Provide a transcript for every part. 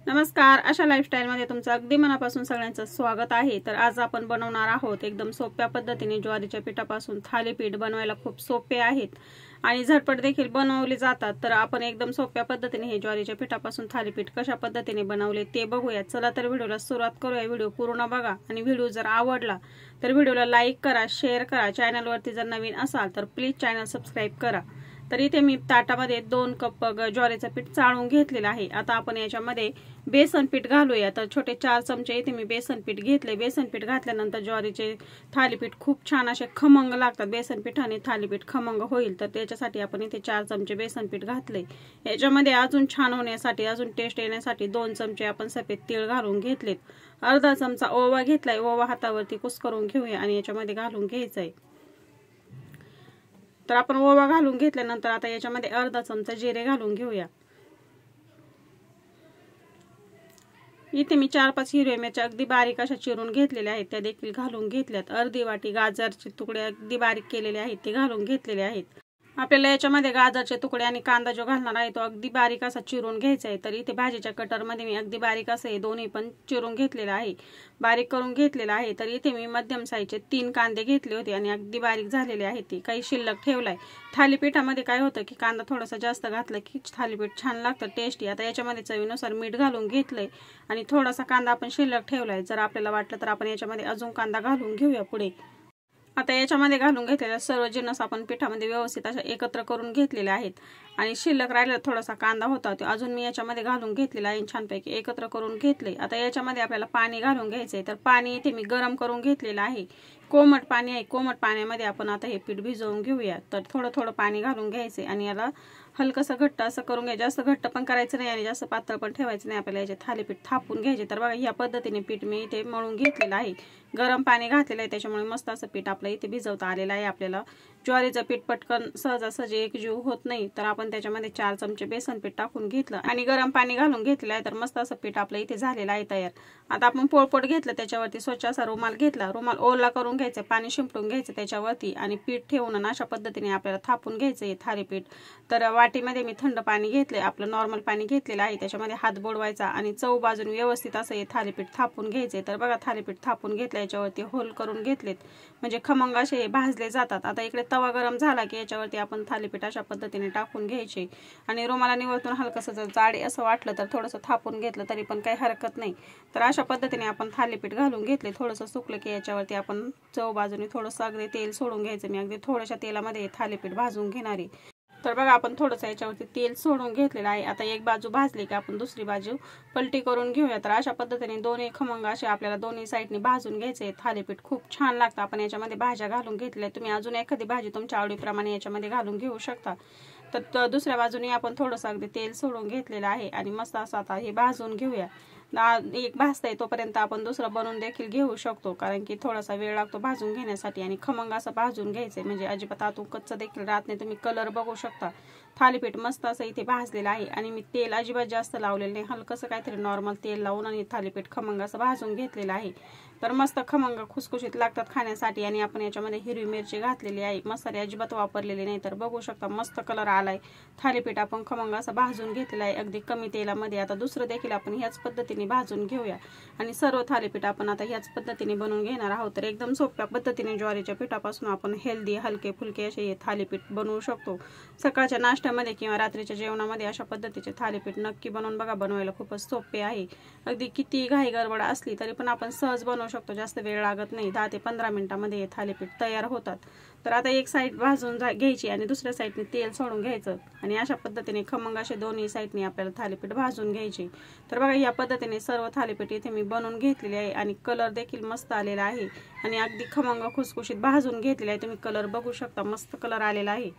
नमस्कार, आशा लाईफस्टाईलमध्ये तुमचं अगदी मनापासून सगळ्यांचं स्वागत आहे। तर आज आपण बनवणार आहोत एकदम सोप्या पद्धतीने ज्वारीच्या पिठापासून थालीपीठ। बनवायला खूप सोपे आहेत आणि झटपट देखील बनवले जातात। तर आपण एकदम सोप्या पद्धतीने हे ज्वारीच्या पिठापासून थालीपीठ कशा पद्धतीने बनवले ते बघूया। चला तर व्हिडिओला सुरुवात करूया। व्हिडिओ पूर्ण बघा आणि व्हिडिओ जर आवडला तर व्हिडिओला लाईक करा, शेअर करा। चॅनलवरती जर नवीन असाल तर प्लीज चॅनल सबस्क्राइब करा। तर इथे मी ताटामध्ये 2 कप ज्वारीचं पीठ चाळून घेतलेलं आहे। आता आपण याच्यामध्ये बेसन पीठ घालूया। तर छोटे 4 चमचे इथे मी बेसन पीठ घेतले। बेसन पीठ घातल्यानंतर ज्वारीचे थालीपीठ खूप छान असे खमंग लागतात। बेसन पीठाने थालीपीठ खमंग होईल तर त्याच्यासाठी आपण इथे 4 चमचे बेसन पीठ घातले। याच्यामध्ये अजून छान होण्यासाठी, अजून टेस्ट येण्यासाठी 2 चमचे आपण सफेद तीळ घालून घेतलेत। अर्धा चमचा ओवा घेतलाय। ओवा हातावरती कुस्करून घेऊया आणि याच्यामध्ये घालून घ्यायचंय। तर आपण ओवा घालून घेतल्यानंतर आता याच्यामध्ये अर्धा चमचा जिरे घालून घेऊया। इथे मी 4-5 हिरव्या मिरच्या अगदी बारीक अशा चिरून घेतलेल्या आहेत, त्या देखील घालून घेतल्यात। अर्धी वाटी गाजरचे तुकडे अगदी बारीक केलेले आहेत ते घालून घेतलेले आहेत। आपल्याला याच्यामध्ये गाजरचे तुकडे आणि कांदा जो घालणार आहे तो अगदी बारीक असा चिरून घ्यायचा आहे। तर इथे भाजीच्या कटरमध्ये मी अगदी बारीक असं हे दोन्ही पण चिरून घेतलेलं आहे, बारीक करून घेतलेलं आहे। तर इथे मी मध्यम साईजचे 3 कांदे घेतले होते आणि अगदी बारीक झालेले आहेत ते, काही शिल्लक ठेवलाय। थालीपीठामध्ये काय होतं की कांदा थोडासा जास्त घातला की थालीपीठ छान लागतं, टेस्टी। आता याच्यामध्ये चवीनुसार मीठ घालून घेतलंय आणि थोडासा कांदा आपण शिल्लक ठेवलाय। जर आपल्याला वाटलं तर आपण याच्यामध्ये अजून कांदा घालून घेऊया पुढे। आता याच्यामध्ये घालून घेतलेला सर्व जिन्नस आपण पिठामध्ये व्यवस्थित अशा एकत्र करून घेतलेले आहेत आणि शिल्लक राहिलेला थोडासा कांदा होता तो अजून मी याच्यामध्ये घालून घेतलेला आहे, छानपैकी एकत्र करून घेतले। आता याच्यामध्ये आपल्याला पाणी घालून घ्यायचंय। तर पाणी इथे मी गरम करून घेतलेलं आहे, कोमट पाणी आहे। कोमट पाण्यामध्ये आपण आता हे पीठ भिजवून घेऊया। तर थोडं थोडं पाणी घालून घ्यायचंय आणि याला हलकसं घट्ट असं करून घ्यायचं। जास्त घट्ट पण करायचं नाही आणि जास्त पातळ पण ठेवायचं नाही। आपल्याला याचे थालीपीठ थापून घ्यायचे। तर बघा या पद्धतीने पीठ मी इथे मळून घेतलेलं आहे। गरम पाणी घातलेलं आहे त्याच्यामुळे मस्त असं पीठ आपलं इथे भिजवता आलेलं आहे। आपल्याला ज्वारीचं पीठ पटकन सहजासहजी एकजीव होत नाही, तर आपण त्याच्यामध्ये 4 चमचे बेसन पीठ टाकून घेतलं आणि गरम पाणी घालून घेतलेलं आहे। तर मस्त असं पीठ आपलं इथे झालेलं आहे तयार। आता आपण पोळपोट घेतलं, त्याच्यावरती स्वच्छ असा रुमाल घेतला, रुमाल ओला करून घ्यायचा, पाणी शिंपडून घ्यायचं त्याच्यावरती आणि पीठ ठेवून अशा पद्धतीने आपल्याला थापून घ्यायचं हे थालीपीठ। तर वाटीमध्ये मी थंड पाणी घेतले, आपलं नॉर्मल पाणी घेतलेलं आहे, त्याच्यामध्ये हात बुडवायचा आणि चव बाजून व्यवस्थित असं हे थालीपीठ थापून घ्यायचे। तर बघा थालीपीठ थापून घेतलं, याच्यावरती होल करून घेतलेत म्हणजे खमंग असे भाजले जातात। आता इकडे तवा गरम झाला की याच्यावरती आपण थालीपीठ अशा पद्धतीने टाकून घ्यायचे आणि रुमालाने वरतून हलकसं जर जाडे असं वाटलं तर थोडंसं थापून घेतलं तरी पण काही हरकत नाही। तर अशा पद्धतीने आपण थालीपीठ घालून घेतले। थोडंसं सुकलं की याच्यावरती आपण चव बाजूने थोडंसं अगदी तेल सोडून घ्यायचं। मी अगदी थोड्याशा तेलामध्ये थालीपीठ भाजून घेणार आहे। तर बघा आपण थोडंसं याच्यावरती तेल सोडून घेतलेलं आहे। आता एक बाजू भाजली की आपण दुसरी बाजू पलटी करून घेऊया। तर अशा पद्धतीने दोन्ही खमंग असे आपल्याला दोन्ही साईडने भाजून घ्यायचे। थालीपीठ खूप छान लागतं। आपण याच्यामध्ये भाज्या घालून घेतल्या, तुम्ही अजून एखादी भाजी तुमच्या आवडीप्रमाणे याच्यामध्ये घालून घेऊ शकता। तर दुसऱ्या बाजूने आपण थोडंसं अगदी तेल सोडून घेतलेलं आहे आणि मस्त असं आता हे भाजून घेऊया। एक भाजतंय तोपर्यंत आपण दुसरं बनवून देखील घेऊ शकतो, कारण की थोडासा वेळ लागतो भाजून घेण्यासाठी आणि खमंग असं भाजून घ्यायचंय म्हणजे अजिबात आतून कच्चं देखील राहत नाही। तुम्ही कलर बघू शकता, थालीपीठ मस्त असं इथे भाजलेलं आहे आणि मी तेल अजिबात जास्त लावलेलं नाही, हलकसं काहीतरी नॉर्मल तेल लावून आणि थालीपीठ खमंग असं भाजून घेतलेलं आहे। तर मस्त खमंग खुसखुशीत लागतात खाण्यासाठी आणि आपण याच्यामध्ये हिरवी मिरची घातलेली आहे, मसाले अजिबात वापरलेले नाही। तर बघू शकता मस्त कलर आलाय। थालीपीठ आपण खमंग असं भाजून घेतलेलं आहे अगदी कमी तेलामध्ये। आता दुसरं देखील आपण ह्याच पद्धतीने भाजून घेऊया आणि सर्व थालीपीठ आपण आता ह्याच पद्धतीने बनवून घेणार आहोत। तर एकदम सोप्या पद्धतीने ज्वारीच्या पिठापासून आपण हेल्दी हलके फुलके असे हे थालीपीठ बनवू शकतो। सकाळच्या नाश्त्यामध्ये किंवा रात्रीच्या जेवणामध्ये अशा पद्धतीचे थालीपीठ नक्की बनवून बघा, बनवायला खूपच सोपे आहे। अगदी किती घाई गडबड असली तरी पण आपण सहज बनवू शकतो, जास्त वेळ लागत नाही। 10 ते 15 मिनिटांमध्ये हे थालीपीठ तयार होतात। तर आता एक साईड भाजून घ्यायची आणि दुसऱ्या साईडने तेल सोडून घ्यायचं आणि अशा पद्धतीने खमंग असे दोन्ही साईडने आपल्याला थालीपीठ भाजून घ्यायचे। तर बघा या पद्धतीने सर्व थालीपीठ इथे मी बनवून घेतलेले आहे आणि कलर देखील मस्त आलेला आहे आणि अगदी खमंग खुसखुशीत भाजून घेतलेले आहे। तुम्ही कलर बघू शकता, मस्त कलर आलेला आहे।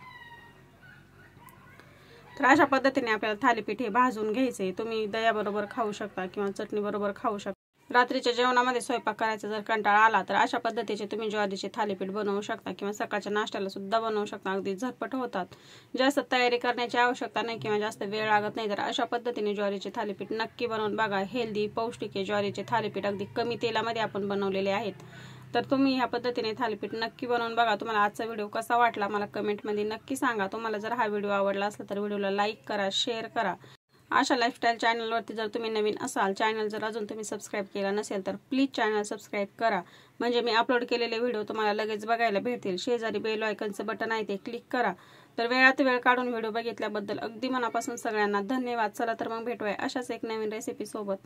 तर अशा पद्धतीने आपल्याला थालीपीठ हे भाजून घ्यायचे। तुम्ही दह्याबरोबर खाऊ शकता किंवा चटणी बरोबर खाऊ शकता। रात्रीच्या जेवणामध्ये स्वयंपाक करायचा जर कंटाळा आला तर अशा पद्धतीचे तुम्ही ज्वारीचे थालीपीठ बनवू शकता किंवा सकाळच्या नाश्त्याला सुद्धा बनवू शकता, अगदी झटपट होतात। जास्त तयारी करण्याची आवश्यकता नाही किंवा जास्त वेळ लागत नाही। तर अशा पद्धतीने ज्वारीचे थालीपीठ नक्की बनवून बघा, हेल्दी पौष्टिक आहे ज्वारीचे थालीपीठ, अगदी कमी तेलामध्ये आपण बनवलेले आहेत। तर तुम्ही ह्या पद्धतीने थालीपीठ नक्की बनवून बघा। तुम्हाला आजचा व्हिडिओ कसा वाटला मला कमेंटमध्ये नक्की सांगा। तुम्हाला जर हा व्हिडिओ आवडला असेल तर व्हिडिओला लाईक करा, शेअर करा आशा लाईफस्टाईल चॅनलवरती जर तुम्ही नवीन असाल, चॅनल जर अजून तुम्ही सबस्क्राईब केला नसेल तर प्लीज चॅनल सबस्क्राईब करा, म्हणजे मी अपलोड केलेले व्हिडिओ तुम्हाला लगेच बघायला भेटतील. शेजारी बेल आयकॉनचं बटन आहे ते क्लिक करा. तर वेळात वेळ काढून व्हिडिओ बघितल्याबद्दल अगदी मनापासून सगळ्यांना धन्यवाद. चला तर मग भेटूया अशाच एक नवीन रेसिपी सोबत.